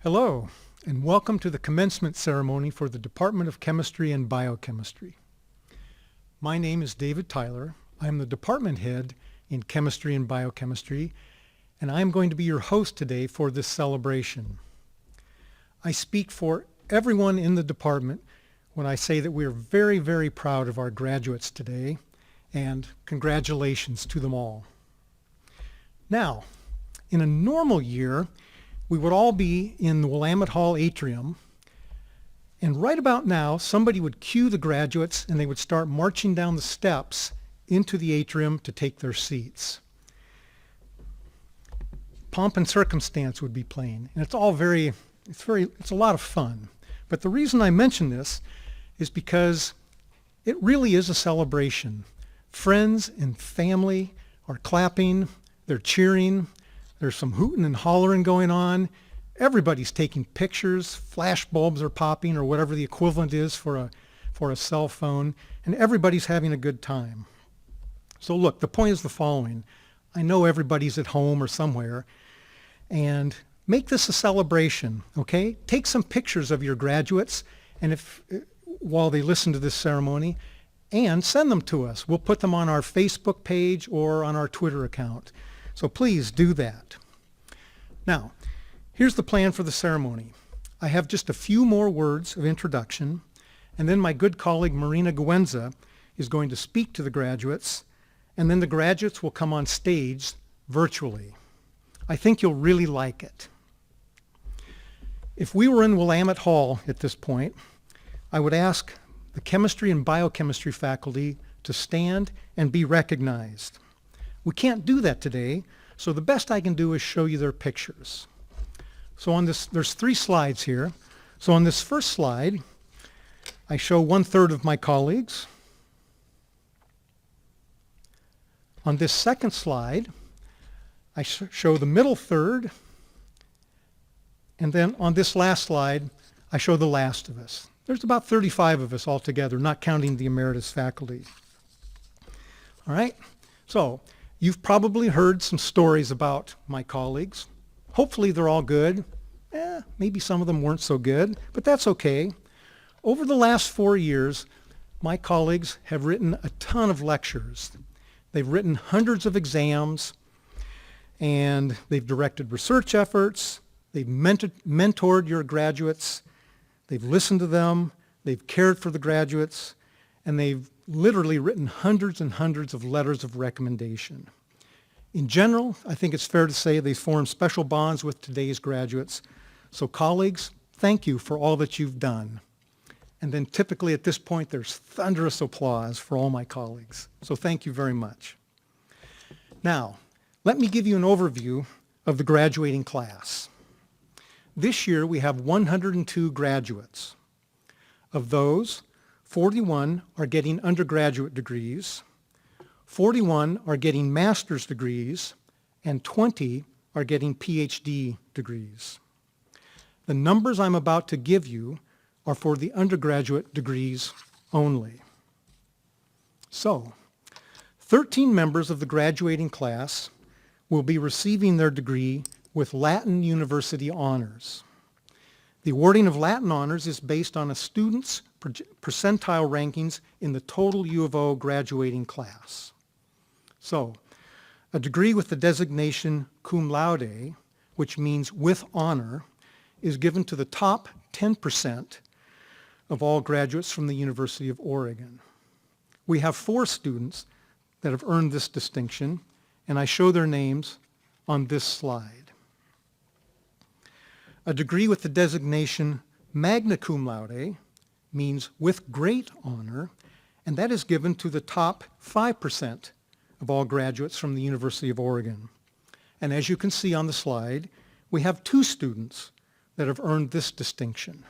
Hello, and welcome to the commencement ceremony for the Department of Chemistry and Biochemistry. My name is David Tyler. I am the department head in Chemistry and Biochemistry, and I am going to be your host today for this celebration. I speak for everyone in the department when I say that we are very, very proud of our graduates today, and congratulations to them all. Now, in a normal year, we would all be in the Willamette Hall atrium, and right about now, somebody would cue the graduates and they would start marching down the steps into the atrium to take their seats. Pomp and Circumstance would be playing, and it's a lot of fun. But the reason I mention this is because it really is a celebration. Friends and family are clapping, they're cheering, there's some hooting and hollering going on. Everybody's taking pictures, flash bulbs are popping, or whatever the equivalent is for a cell phone, and everybody's having a good time. So look, the point is the following. I know everybody's at home or somewhere, and make this a celebration, okay? Take some pictures of your graduates and while they listen to this ceremony, and send them to us. We'll put them on our Facebook page or on our Twitter account. So please do that. Now, here's the plan for the ceremony. I have just a few more words of introduction, and then my good colleague Marina Guenza is going to speak to the graduates, and then the graduates will come on stage virtually. I think you'll really like it. If we were in Willamette Hall at this point, I would ask the chemistry and biochemistry faculty to stand and be recognized. We can't do that today, so the best I can do is show you their pictures. So on this, there's 3 slides here. So on this first slide, I show 1/3 of my colleagues. On this second slide, I show the middle third. And then on this last slide, I show the last of us. There's about 35 of us altogether, not counting the emeritus faculty. All right, so you've probably heard some stories about my colleagues. Hopefully they're all good. Maybe some of them weren't so good, but that's okay. Over the last 4 years, my colleagues have written a ton of lectures. They've written hundreds of exams, and they've directed research efforts. They've mentored your graduates. They've listened to them. They've cared for the graduates, and they've literally written hundreds and hundreds of letters of recommendation. In general, I think it's fair to say they formed special bonds with today's graduates. So colleagues, thank you for all that you've done. And then typically at this point, there's thunderous applause for all my colleagues. So thank you very much. Now, let me give you an overview of the graduating class. This year, we have 102 graduates. Of those, 41 are getting undergraduate degrees, 41 are getting master's degrees, and 20 are getting PhD degrees. The numbers I'm about to give you are for the undergraduate degrees only. So, 13 members of the graduating class will be receiving their degree with Latin University honors. The awarding of Latin honors is based on a student's percentile rankings in the total U of O graduating class. So, a degree with the designation cum laude, which means with honor, is given to the top 10% of all graduates from the University of Oregon. We have 4 students that have earned this distinction, and I show their names on this slide. A degree with the designation magna cum laude means with great honor, and that is given to the top 5% of all graduates from the University of Oregon. And as you can see on the slide, we have 2 students that have earned this distinction.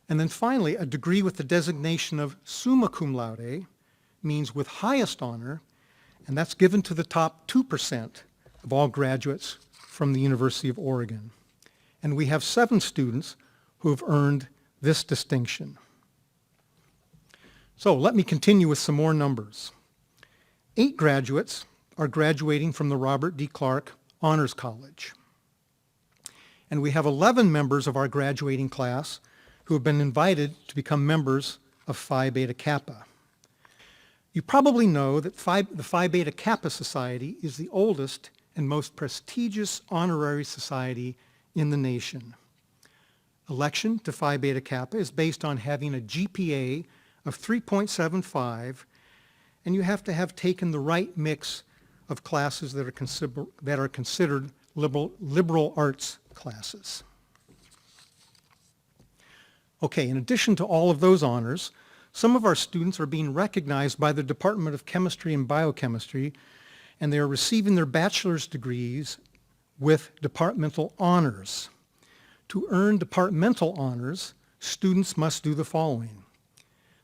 And then finally, a degree with the designation of summa cum laude means with highest honor, and that's given to the top 2% of all graduates from the University of Oregon. And we have 7 students who have earned this distinction. So let me continue with some more numbers. 8 graduates are graduating from the Robert D. Clark Honors College. And we have 11 members of our graduating class who have been invited to become members of Phi Beta Kappa. You probably know that the Phi Beta Kappa Society is the oldest and most prestigious honorary society in the nation. Election to Phi Beta Kappa is based on having a GPA of 3.75, and you have to have taken the right mix of classes that are considered liberal arts classes. Okay, in addition to all of those honors, some of our students are being recognized by the Department of Chemistry and Biochemistry, and they are receiving their bachelor's degrees with departmental honors. To earn departmental honors, students must do the following.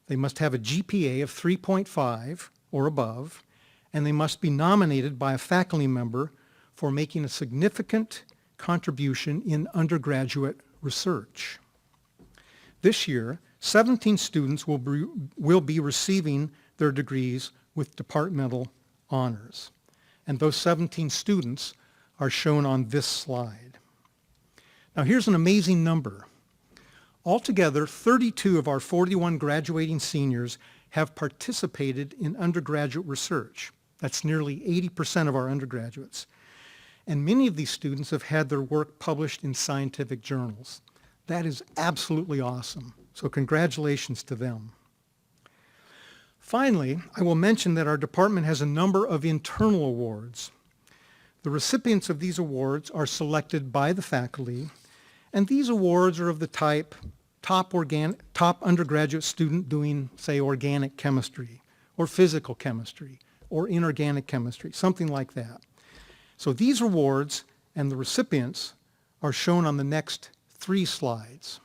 They must have a GPA of 3.5 or above, and they must be nominated by a faculty member for making a significant contribution in undergraduate research. This year, 17 students will be receiving their degrees with departmental honors. And those 17 students are shown on this slide. Now here's an amazing number. Altogether, 32 of our 41 graduating seniors have participated in undergraduate research. That's nearly 80% of our undergraduates. And many of these students have had their work published in scientific journals. That is absolutely awesome. So congratulations to them. Finally, I will mention that our department has a number of internal awards. The recipients of these awards are selected by the faculty, and these awards are of the type top undergraduate student doing, say, organic chemistry, or physical chemistry, or inorganic chemistry, something like that. So these awards and the recipients are shown on the next 3 slides.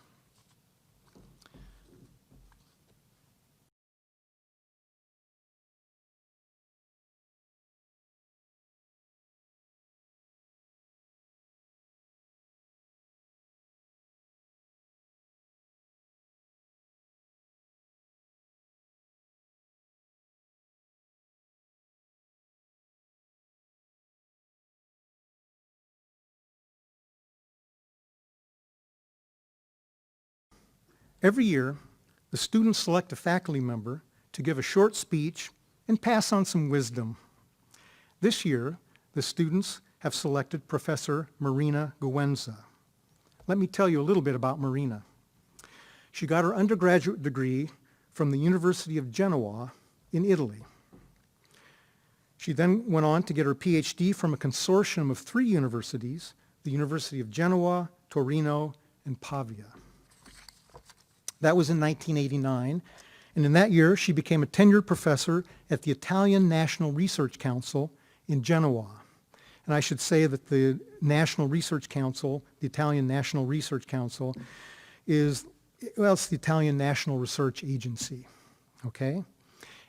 Every year, the students select a faculty member to give a short speech and pass on some wisdom. This year, the students have selected Professor Marina Guenza. Let me tell you a little bit about Marina. She got her undergraduate degree from the University of Genoa in Italy. She then went on to get her PhD from a consortium of 3 universities, the University of Genoa, Torino, and Pavia. That was in 1989, and in that year she became a tenured professor at the Italian National Research Council in Genoa. And I should say that the National Research Council, the Italian National Research Council, it's the Italian National Research Agency, okay?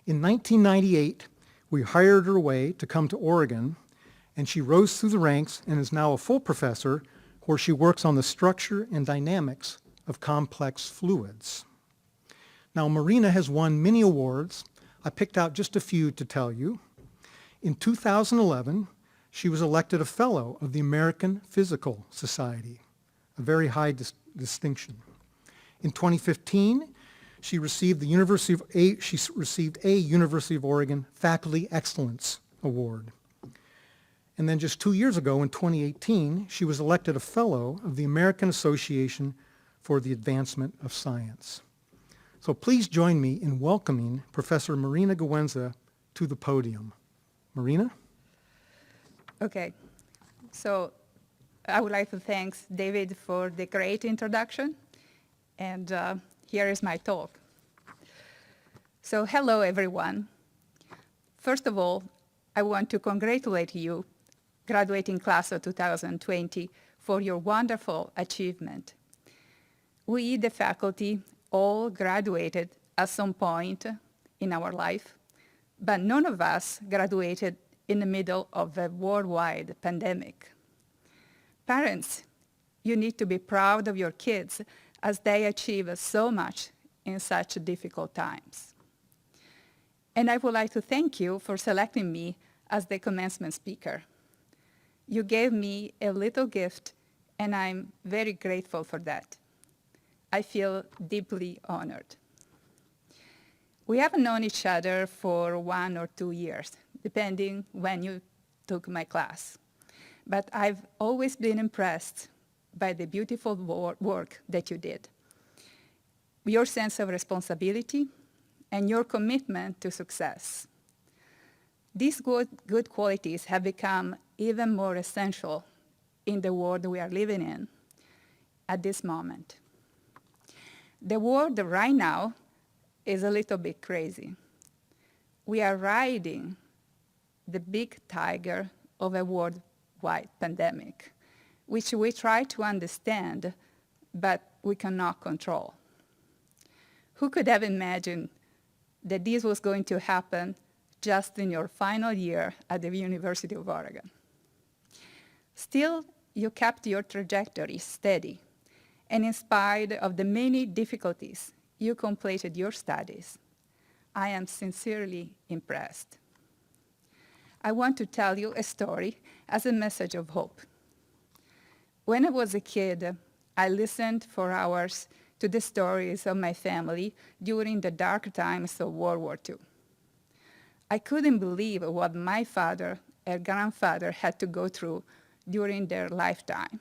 In 1998, we hired her away to come to Oregon, and she rose through the ranks and is now a full professor where she works on the structure and dynamics of complex fluids. Now, Marina has won many awards. I picked out just a few to tell you. In 2011, she was elected a fellow of the American Physical Society, a very high distinction. In 2015, she received a University of Oregon Faculty Excellence Award. And then just 2 years ago, in 2018, she was elected a fellow of the American Association for the Advancement of Science. So please join me in welcoming Professor Marina Guenza to the podium. Marina? Okay, so I would like to thank David for the great introduction, and here is my talk. So hello everyone. First of all, I want to congratulate you, graduating class of 2020, for your wonderful achievement. We, the faculty, all graduated at some point in our life, but none of us graduated in the middle of a worldwide pandemic. Parents, you need to be proud of your kids as they achieve so much in such difficult times. And I would like to thank you for selecting me as the commencement speaker. You gave me a little gift and I'm very grateful for that. I feel deeply honored. We have known each other for 1 or 2 years, depending when you took my class. But I've always been impressed by the beautiful work that you did, your sense of responsibility, and your commitment to success. These good qualities have become even more essential in the world we are living in at this moment. The world right now is a little bit crazy. We are riding the big tiger of a worldwide pandemic, which we try to understand, but we cannot control. Who could have imagined that this was going to happen just in your final year at the University of Oregon? Still, you kept your trajectory steady, and in spite of the many difficulties, you completed your studies. I am sincerely impressed. I want to tell you a story as a message of hope. When I was a kid, I listened for hours to the stories of my family during the dark times of World War II. I couldn't believe what my father and grandfather had to go through during their lifetime.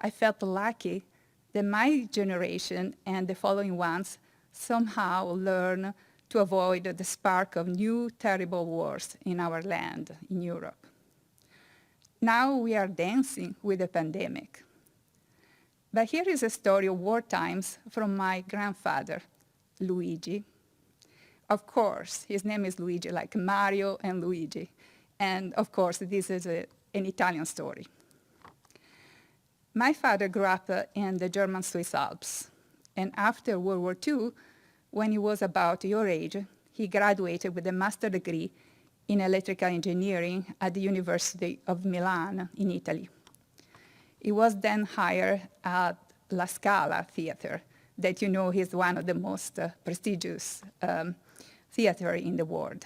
I felt lucky that my generation and the following ones somehow learn to avoid the spark of new terrible wars in our land, in Europe. Now we are dancing with the pandemic. But here is a story of war times from my grandfather, Luigi. Of course, his name is Luigi, like Mario and Luigi. And of course, this is an Italian story. My father grew up in the German Swiss Alps. And after World War II, when he was about your age, he graduated with a master's degree in electrical engineering at the University of Milan in Italy. He was then hired at La Scala Theater, that you know is one of the most prestigious theater in the world.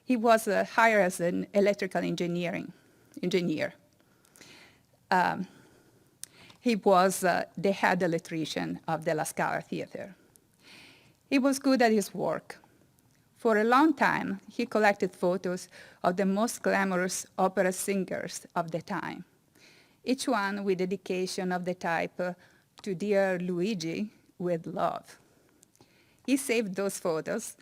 He was hired as an electrical engineer. He was the head electrician of the La Scala Theater. He was good at his work. For a long time, he collected photos of the most glamorous opera singers of the time, each one with dedication of the type, to dear Luigi, with love. He saved those photos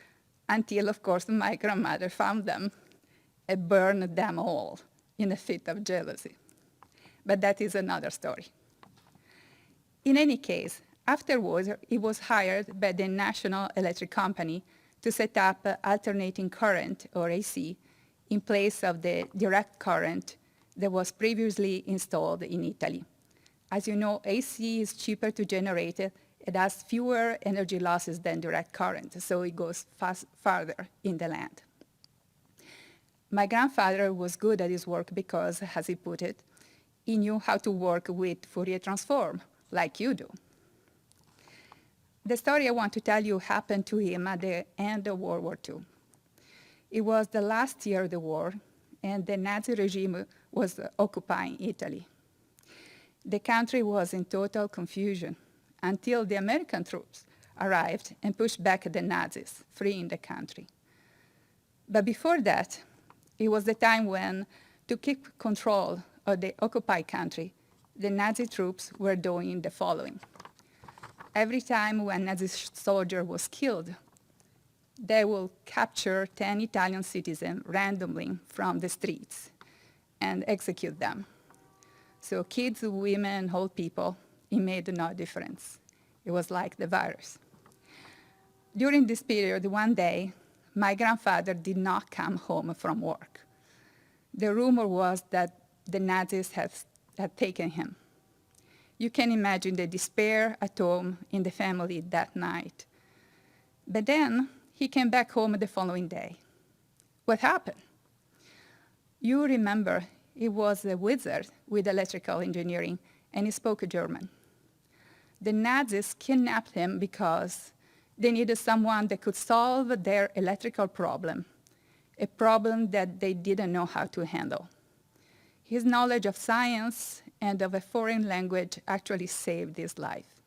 until, of course, my grandmother found them and burned them all in a fit of jealousy. But that is another story. In any case, afterwards, he was hired by the National Electric Company to set up alternating current, or AC, in place of the direct current that was previously installed in Italy. As you know, AC is cheaper to generate. It has fewer energy losses than direct current, so it goes farther in the land. My grandfather was good at his work because, as he put it, he knew how to work with Fourier transform, like you do. The story I want to tell you happened to him at the end of World War II. It was the last year of the war, and the Nazi regime was occupying Italy. The country was in total confusion until the American troops arrived and pushed back the Nazis, freeing the country. But before that, it was the time when, to keep control of the occupied country, the Nazi troops were doing the following. Every time when Nazi soldier was killed, they will capture 10 Italian citizens randomly from the streets and execute them. So kids, women, old people, it made no difference. It was like the virus. During this period, one day, my grandfather did not come home from work. The rumor was that the Nazis had taken him. You can imagine the despair at home in the family that night. But then he came back home the following day. What happened? You remember he was a wizard with electrical engineering, and he spoke German. The Nazis kidnapped him because they needed someone that could solve their electrical problem, a problem that they didn't know how to handle. His knowledge of science and of a foreign language actually saved his life.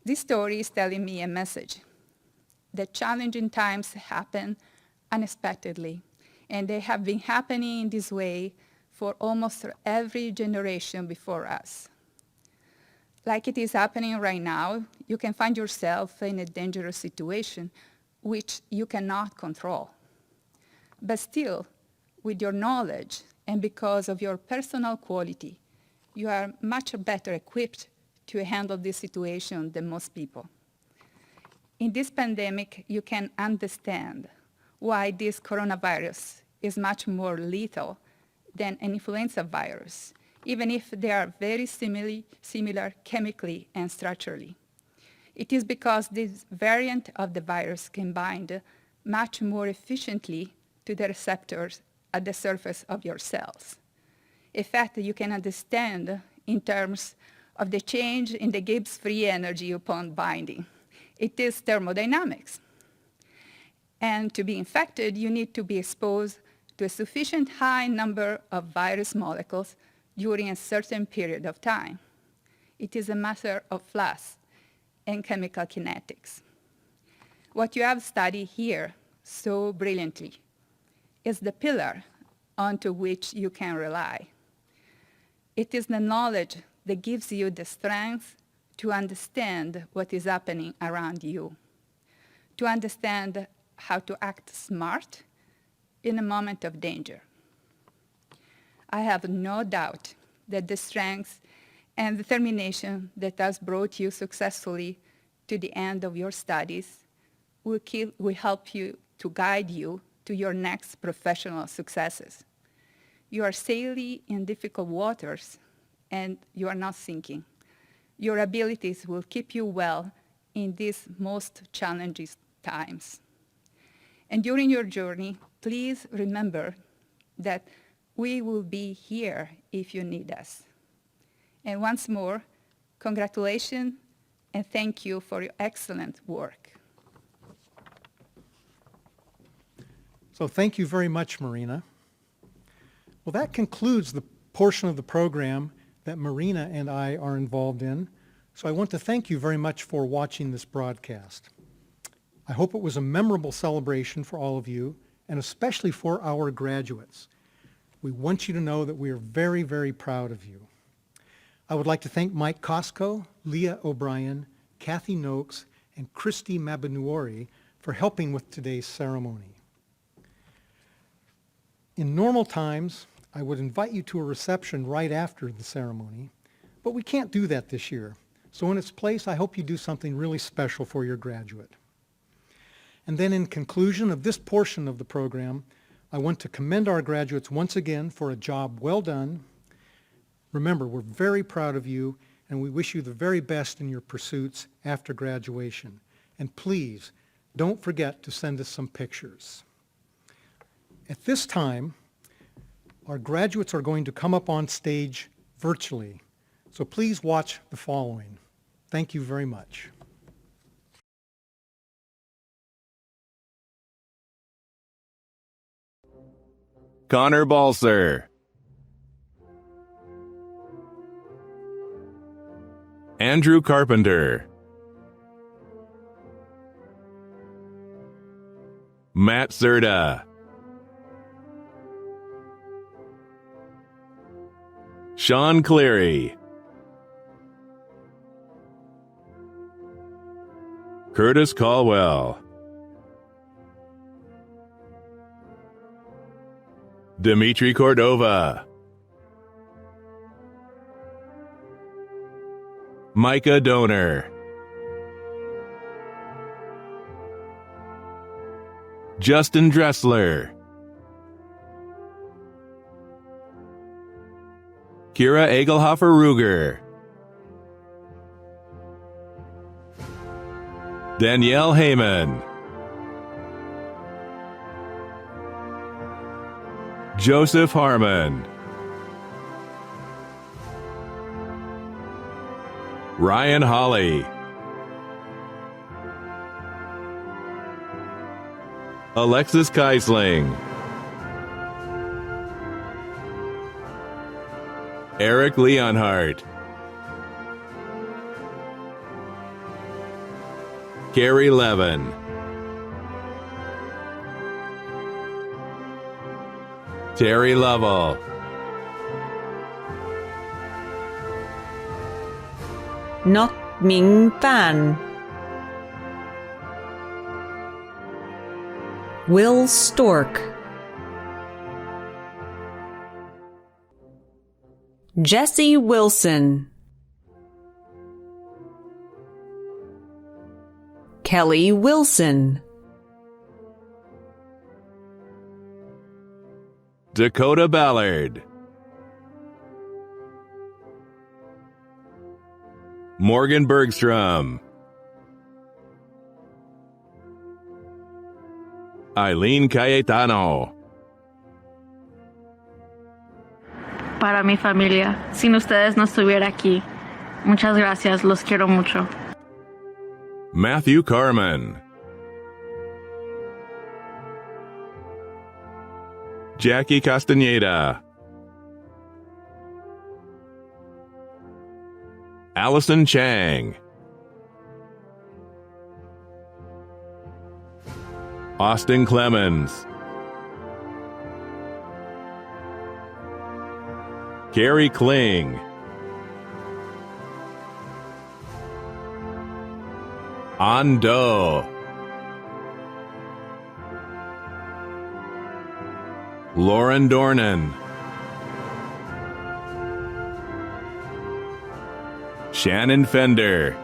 This story is telling me a message that challenging times happen unexpectedly, and they have been happening in this way for almost every generation before us. Like it is happening right now, you can find yourself in a dangerous situation which you cannot control. But still, with your knowledge and because of your personal quality, you are much better equipped to handle this situation than most people. In this pandemic, you can understand why this coronavirus is much more lethal than an influenza virus, even if they are very similar chemically and structurally. It is because this variant of the virus can bind much more efficiently to the receptors at the surface of your cells, a fact that you can understand in terms of the change in the Gibbs free energy upon binding. It is thermodynamics. And to be infected, you need to be exposed to a sufficient high number of virus molecules during a certain period of time. It is a matter of flux and chemical kinetics. What you have studied here so brilliantly is the pillar onto which you can rely. It is the knowledge that gives you the strength to understand what is happening around you, to understand how to act smart in a moment of danger. I have no doubt that the strength and determination that has brought you successfully to the end of your studies will help you to guide you to your next professional successes. You are sailing in difficult waters, and you are not sinking. Your abilities will keep you well in these most challenging times. And during your journey, please remember that we will be here if you need us. And once more, congratulations and thank you for your excellent work. So thank you very much, Marina. Well, that concludes the portion of the program that Marina and I are involved in. So I want to thank you very much for watching this broadcast. I hope it was a memorable celebration for all of you, and especially for our graduates. We want you to know that we are very, very proud of you. I would like to thank Mike Costco, Leah O'Brien, Kathy Noakes, and Christy Mabanuori for helping with today's ceremony. In normal times, I would invite you to a reception right after the ceremony, but we can't do that this year. So in its place, I hope you do something really special for your graduate. And then in conclusion of this portion of the program, I want to commend our graduates once again for a job well done. Remember, we're very proud of you, and we wish you the very best in your pursuits after graduation. And please, don't forget to send us some pictures. At this time, our graduates are going to come up on stage virtually. So please watch the following. Thank you very much. Connor Balser, Andrew Carpenter, Matt Zerda, Sean Cleary, Curtis Caldwell, Dimitri Cordova, Micah Donor, Justin Dressler, Kira Egelhofer-Ruger, Danielle Hamann, Joseph Harmon, Ryan Holly, Alexis Kiessling, Eric Leonhardt, Carey Levin, Terri Lovell, Nok Ming Fan, Will Stork, Jesse Wilson, Kelly Wilson, Dakotah Ballard, Morgan Bergstrom, Eileen Cayetano, Para mi familia, sin ustedes no estuviera aquí. Muchas gracias, los quiero mucho. Matthew Carman, Jacky Castaneda, Alison Chang, Austin Clemens, Carey Cling, Ando, Lauren Dornan, Shannon Fender,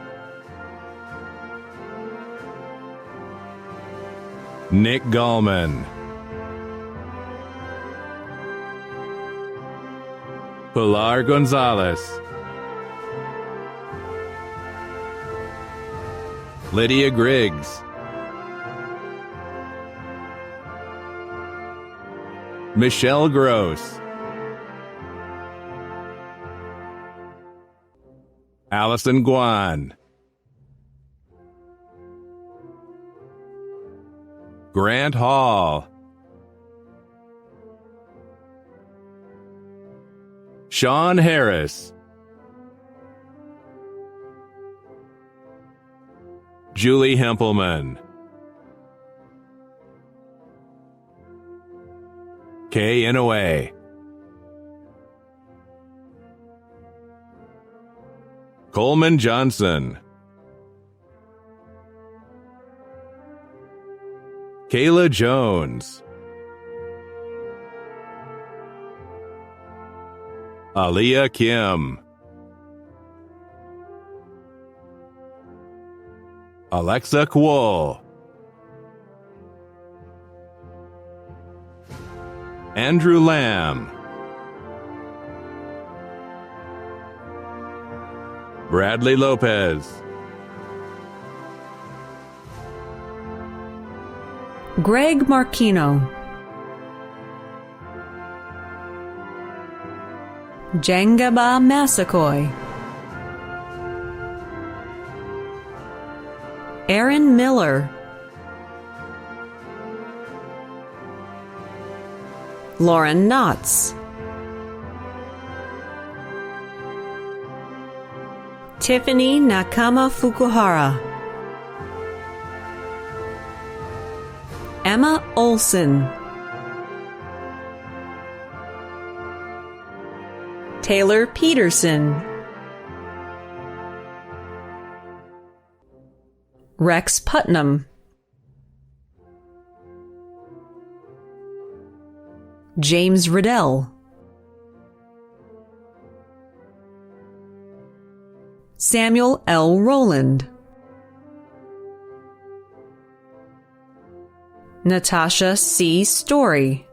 Nick Gallman, Pilar Gonzalez, Lydia Griggs, Michelle Gross, Alison Guan, Grant Hall, Sean Harris, Julie Hempelman, Kay Inouye, Coleman Johnson, Kayla Jones, Aaliyah Kim, Alexa Kuo, Andrew Lamb, Bradley Lopez, Greg Marquino, Jangaba Massakoy, Aaron Miller, Lauren Knotts, Tiffany Nakama-Fukuhara, Emma Olson, Taylor Peterson, Rex Putnam, James Riddell, Samuel L. Rowland, Natasha C. Story,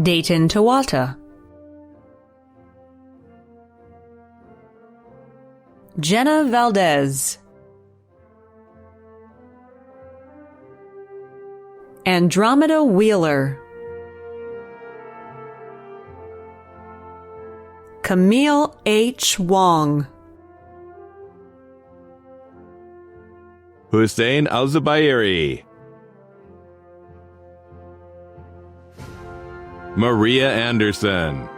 Dayton Tawata, Jenna Valdez, Andromeda Wheeler, Camille H. Wong, Hussein Al-Zubairi, Maria Anderson,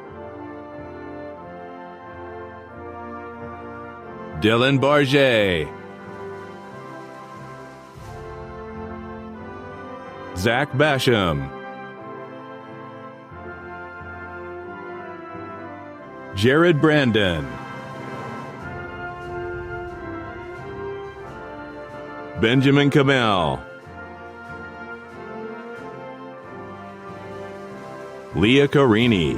Dylan Barget, Zack Basham, Jared Brandon, Benjamin Kamel, Leah Carini,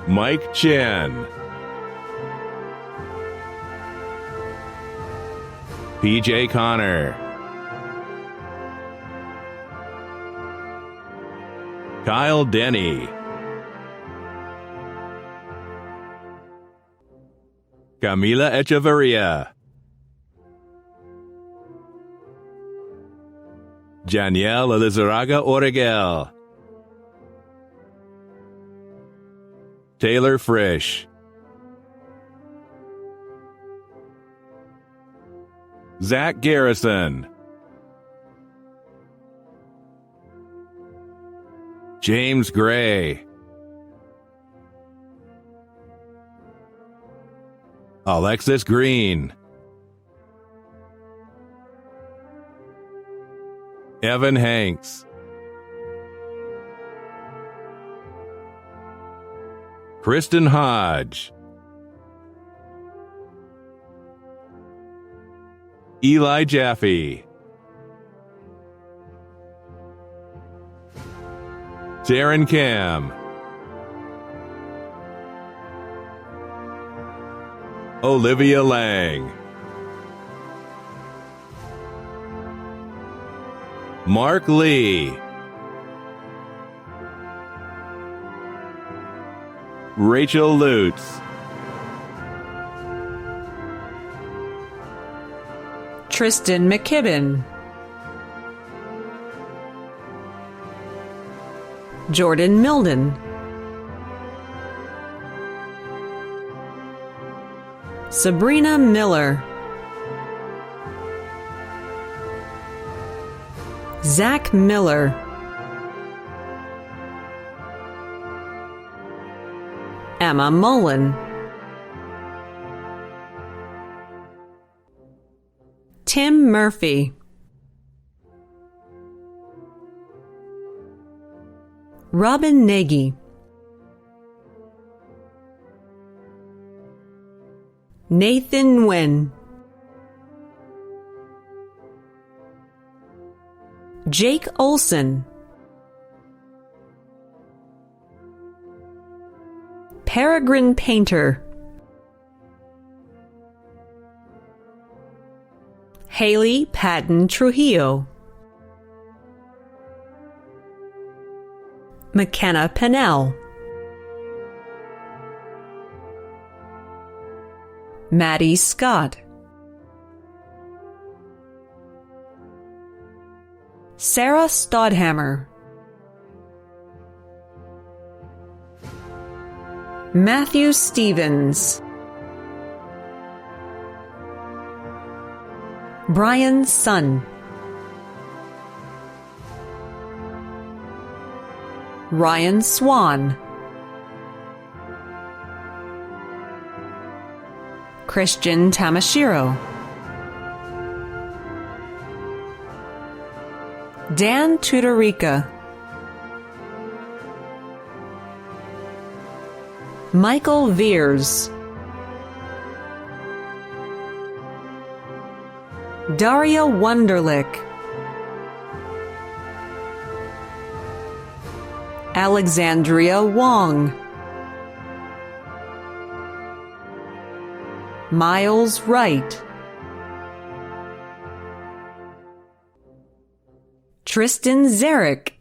Mike Chen, PJ Connor, Kyle Denny, Camilla Echeverria, Janielle Elizaraga Oregel, Taylor Frisch, Zach Garrison, James Gray, Alexis Green, Evan Hanks, Kristen Hodge, Eli Jaffe, Darren Cam, Olivia Lang, Mark Lee, Rachel Lutz, Tristan McKibben, Jordan Milden, Sabrina Miller, Zach Miller, Emma Mullen, Tim Murphy, Robin Nagy, Nathan Nguyen, Jake Olson, Peregrine Painter, Haley Patton Trujillo, Makenna Pennel, Madi Scott, Sarah Stodhammer, Matthew Stevens, Brian Sun, Ryan Swan, Christian Tamashiro, Dan Tudorica, Michael Veers, Daria Wunderlich, Alexandria Wong, Miles Wright, Tristan Zarek,